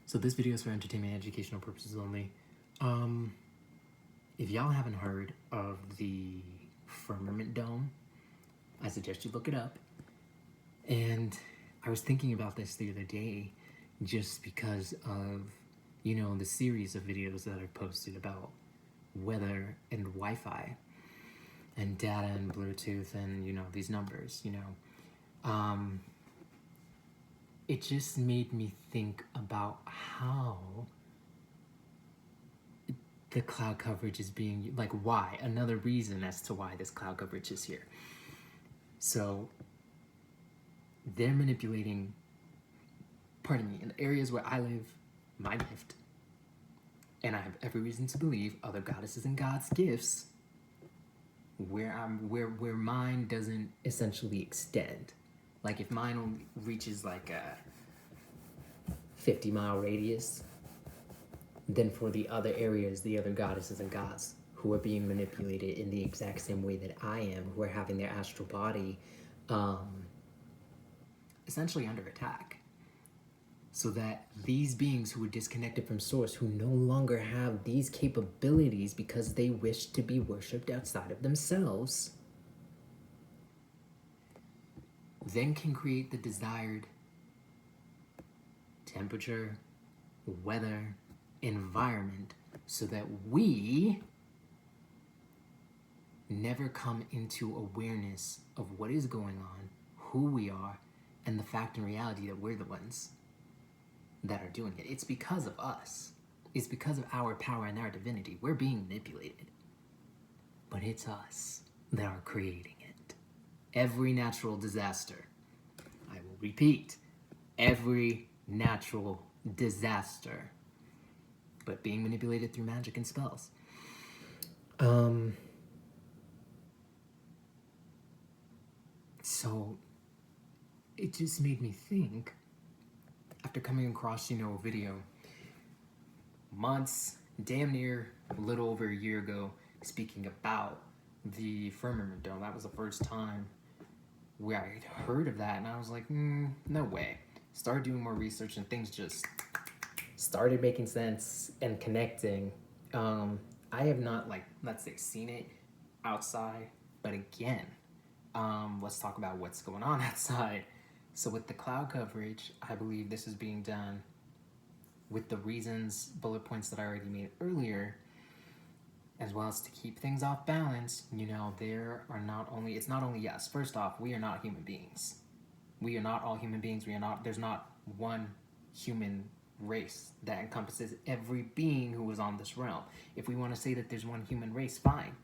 So this video is for entertainment and educational purposes only. If y'all haven't heard of the Firmament Dome, I suggest you look it up. And I was thinking about this the other day just because of, the series of videos that I've posted about weather and Wi-Fi and data and Bluetooth and, these numbers, it just made me think about how the cloud coverage is being, why, another reason as to why this cloud coverage is here. So they're manipulating, in the areas where I live, my gift, and I have every reason to believe other goddesses and gods' gifts, where mine doesn't essentially extend. Like if mine only reaches like a 50-mile radius, then for the other areas, the other goddesses and gods who are being manipulated in the exact same way that I am, who are having their astral body essentially under attack. So that these beings who are disconnected from source, who no longer have these capabilities because they wish to be worshipped outside of themselves, then can create the desired temperature, weather, environment, so that we never come into awareness of what is going on, who we are, and the fact and reality that we're the ones that are doing it. It's because of us. It's because of our power and our divinity. We're being manipulated. But it's us that are creating it. Every natural disaster, I will repeat, every natural disaster, but being manipulated through magic and spells. So it just made me think, after coming across, a video months, damn near a little over a year ago, speaking about the Firmament Dome. That was the first time where I had heard of that, and I was like, no way. Started doing more research, and things just started making sense and connecting. I have not, let's say, seen it outside, but again, let's talk about what's going on outside. So with the cloud coverage, I believe this is being done with the reasons, bullet points that I already made earlier, as well as to keep things off balance. There are not only, it's not only, yes, first off, we are not human beings. We are not all human beings. There's not one human race that encompasses every being who is on this realm. If we want to say that there's one human race, fine.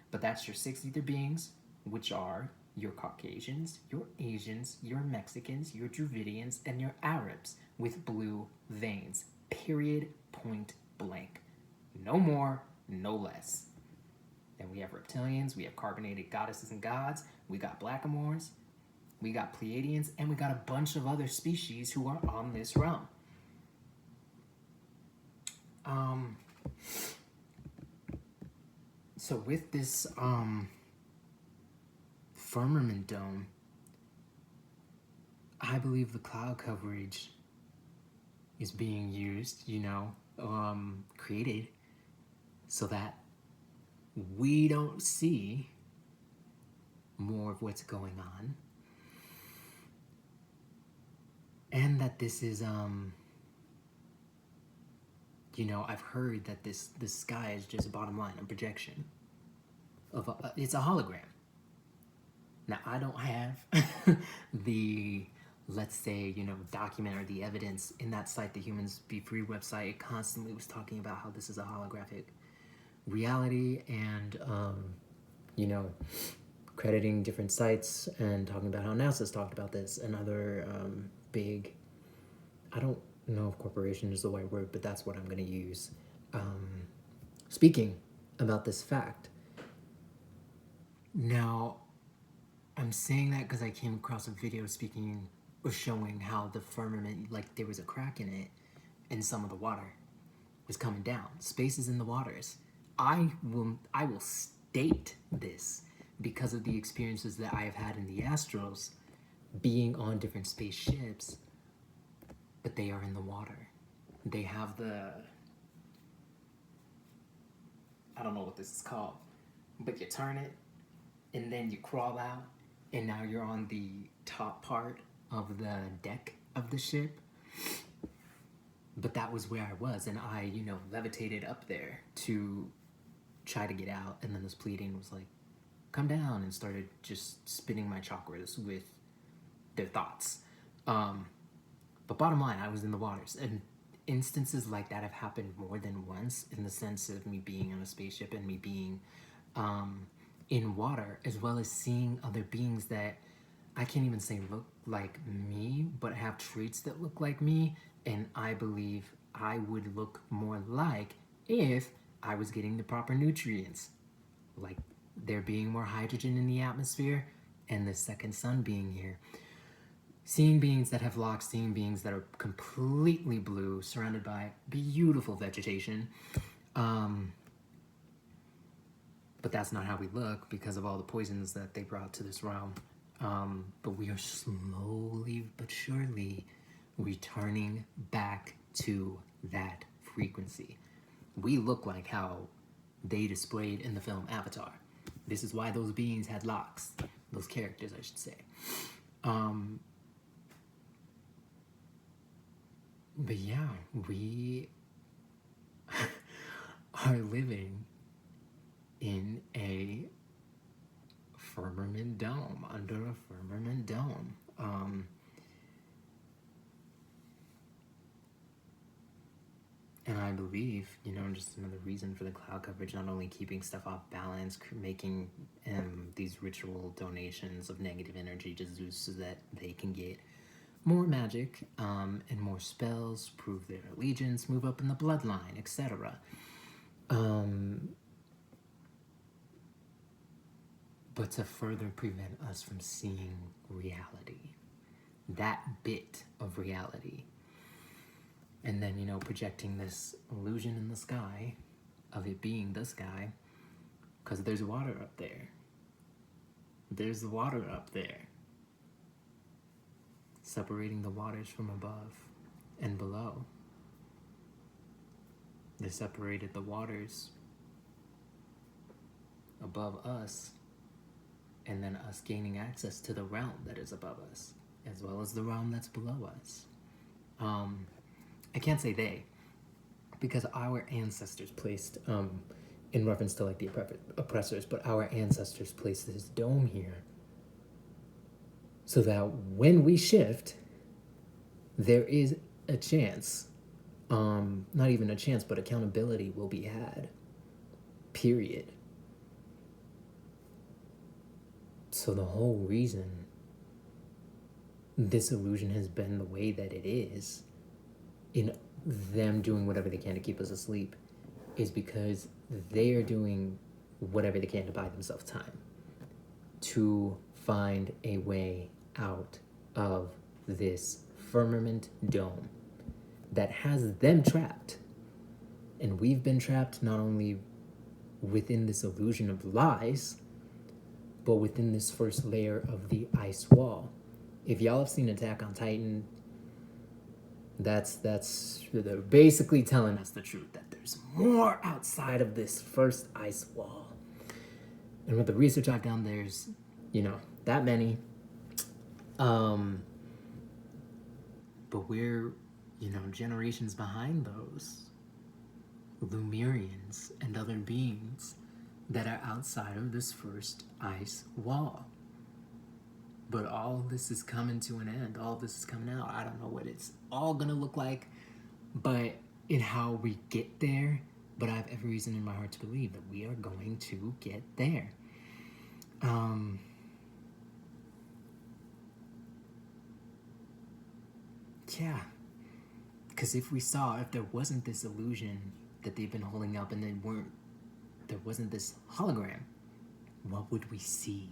But that's your 6 ether beings, which are your Caucasians, your Asians, your Mexicans, your Dravidians, and your Arabs with blue veins. Period, point blank. No more, no less. Then we have reptilians, we have carbonated goddesses and gods, we got blackamoors, we got Pleiadians, and we got a bunch of other species who are on this realm. So with this Firmament Dome, I believe the cloud coverage is being used, created so that we don't see more of what's going on, and that this is I've heard that this sky is just, bottom line, a projection of it's a hologram. Now, I don't have the, let's say, document or the evidence in that site, the Humans Be Free website. It constantly was talking about how this is a holographic reality and, crediting different sites and talking about how NASA's talked about this and other big, I don't know if corporation is the right word, but that's what I'm going to use, speaking about this fact. Now, I'm saying that because I came across a video speaking or showing how the firmament, there was a crack in it and some of the water was coming down. Space is in the waters. I will state this because of the experiences that I have had in the astrals, being on different spaceships, but they are in the water. they have the, I don't know what this is called, but you turn it and then you crawl out, and now you're on the top part of the deck of the ship. But that was where I was, and I, levitated up there to try to get out, and then this Pleiadian was like, come down, and started just spinning my chakras with their thoughts. But bottom line, I was in the waters, and instances like that have happened more than once, in the sense of me being on a spaceship and me being in water, as well as seeing other beings that I can't even say look like me, but have traits that look like me, and I believe I would look more like if I was getting the proper nutrients, like there being more hydrogen in the atmosphere and the second sun being here. Seeing beings that have locks, seeing beings that are completely blue, surrounded by beautiful vegetation. But that's not how we look because of all the poisons that they brought to this realm. But we are slowly but surely returning back to that frequency. We look like how they displayed in the film Avatar. This is why those beings had locks. Those characters, I should say. But yeah, we are living in a firmament dome, under a firmament dome. And I believe, just another reason for the cloud coverage, not only keeping stuff off balance, making these ritual donations of negative energy to Zeus so that they can get more magic and more spells, prove their allegiance, move up in the bloodline, etc. But to further prevent us from seeing reality, that bit of reality. And then, projecting this illusion in the sky of it being the sky, because there's water up there. There's water up there. Separating the waters from above and below. They separated the waters above us, and then us gaining access to the realm that is above us, as well as the realm that's below us. I can't say they, because our ancestors placed, in reference to like the oppressors, but our ancestors placed this dome here so that when we shift, there is a chance, not even a chance, but accountability will be had, period. So the whole reason this illusion has been the way that it is, in them doing whatever they can to keep us asleep, is because they are doing whatever they can to buy themselves time to find a way out of this firmament dome that has them trapped. And we've been trapped not only within this illusion of lies, but within this first layer of the ice wall. If y'all have seen Attack on Titan, that's they're basically telling us the truth, that there's more outside of this first ice wall. And with the research I've done, there's that many. But we're generations behind those Lumerians and other beings that are outside of this first ice wall. But all this is coming to an end. All this is coming out. I don't know what it's all gonna look like, but in how we get there. But I have every reason in my heart to believe that we are going to get there. Yeah. Because if there wasn't this illusion that they've been holding up, and there wasn't this hologram, what would we see?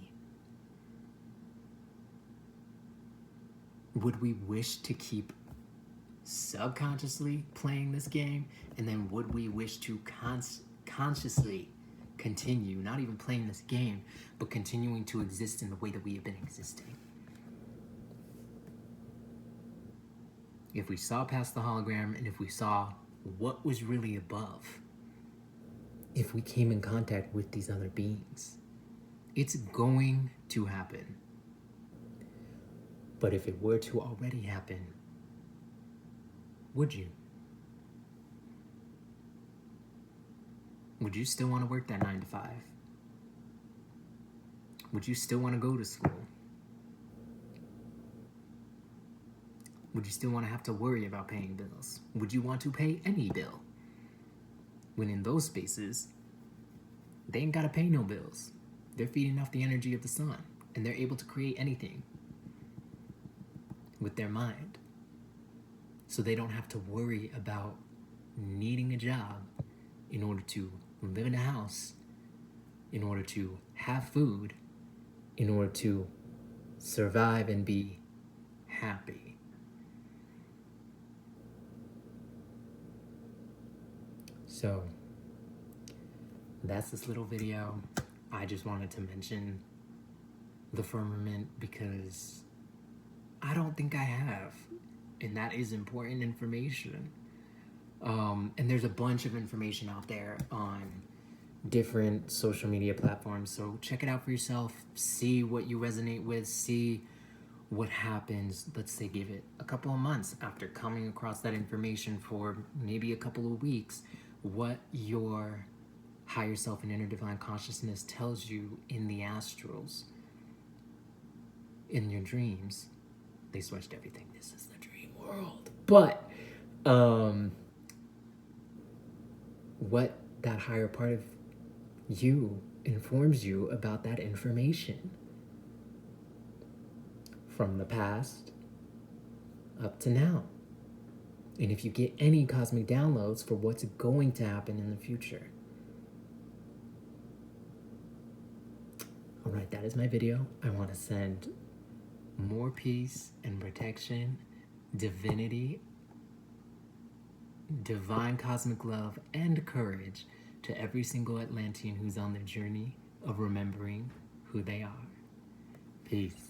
Would we wish to keep subconsciously playing this game? And then would we wish to consciously continue, not even playing this game, but continuing to exist in the way that we have been existing? if we saw past the hologram, and if we saw what was really above, if we came in contact with these other beings, it's going to happen. But if it were to already happen, would you? Would you still want to work that 9 to 5? Would you still want to go to school? Would you still want to have to worry about paying bills? Would you want to pay any bill? When in those spaces, they ain't gotta pay no bills. They're feeding off the energy of the sun, and they're able to create anything with their mind. So they don't have to worry about needing a job in order to live in a house, in order to have food, in order to survive and be happy. So that's this little video. I just wanted to mention the firmament because I don't think I have, and that is important information. And there's a bunch of information out there on different social media platforms, so check it out for yourself, see what you resonate with, see what happens. Let's say give it a couple of months after coming across that information for maybe a couple of weeks, what your higher self and inner divine consciousness tells you in the astrals, in your dreams. They switched everything. This is the dream world. But what that higher part of you informs you about that information from the past up to now. And if you get any cosmic downloads for what's going to happen in the future. All right, that is my video. I want to send more peace and protection, divinity, divine cosmic love, and courage to every single Atlantean who's on the journey of remembering who they are. Peace.